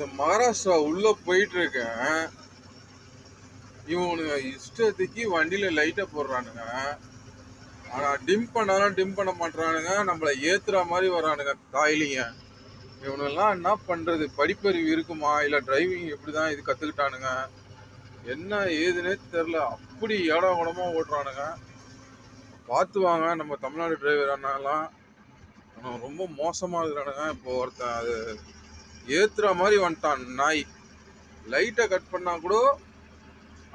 இந்த மகாராஷ்டிரா உள்ள போயிட்டு இருக்கேன். இவனுங்க இஷ்டத்துக்கு வண்டியில லைட்டை போடுறானுங்க. ஆனா டிம் பண்ணாலும் டிம் பண்ண மாட்டானுங்க. நம்மள ஏத்துற மாதிரி வரானுங்க காயிலிங்க. இவனுங்கெல்லாம் என்ன பண்றது? படிப்பறிவு இருக்குமா இல்ல டிரைவிங் எப்படிதான் இது கத்துக்கிட்டானுங்க? என்ன ஏதுன்னே தெரியல. அப்படி ஏடா கூடமா ஓட்டுறானுங்க. பார்த்து வாங்க நம்ம தமிழ்நாடு டிரைவர் அண்ணாலாம். ரொம்ப மோசமா இருக்கிறானுங்க. இப்போ ஒருத்தன் அது ஏத்துற மாதிரி வந்துட்டான் நாய். லைட்டை கட் பண்ணா கூட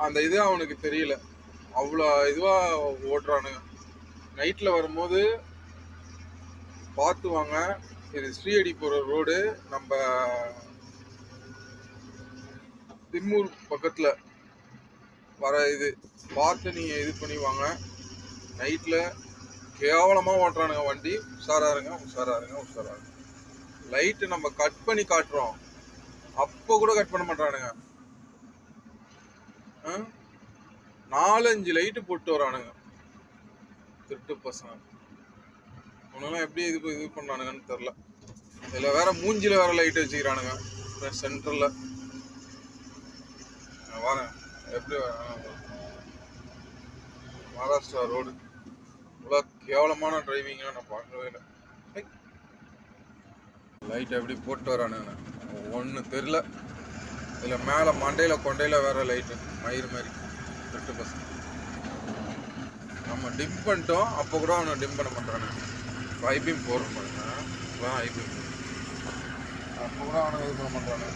அந்த இது அவனுக்கு தெரியல. அவ்வளோ இதுவா ஓட்டுறானுங்க. நைட்ல வரும்போது பார்த்து வாங்க. இது ஸ்ரீஹடி போற ரோடு. நம்ம திம்மூர் பக்கத்துல வர இது பார்த்து நீங்க இது பண்ணி வாங்க. நைட்ல கேவலமா ஓட்டுறானுங்க வண்டி. உஷாரா இருங்க, உஷாரா இருங்க, உஷாரா இருங்க. லைட்டு நம்ம கட் பண்ணி காட்டுறோம், அப்போ கூட கட் பண்ண மாட்டானுங்க. 4-5 லைட்டு போட்டு வரானுங்க திருட்டு பசங்க. உனெல்லாம் எப்படி இது பண்ணானுங்கன்னு தெரில. இதுல வேற மூஞ்சில வேற லைட் வச்சுக்கிறானுங்க சென்டர்ல. வரேன் எப்படி மகாராஷ்டிரா ரோடு இவ்வளோ கேவலமான டிரைவிங்கா நான் பார்க்கவே இல்லை. லைட் எப்படி போட்டு வரானுங்க ஒன்று தெரில. இதில் மேலே மண்டையில் கொண்டையில் வேற லைட்டு மயிறு மாதிரி திருட்டு பசங்க. நம்ம டிம் பண்ணிட்டோம், அப்போ கூட அவனை டிம் பண்ண மாட்டானு. ஐபிஎம் போடுற பாருங்க, ஐபிஎம் அப்போ கூட அவனை இது பண்ண மாட்டானு.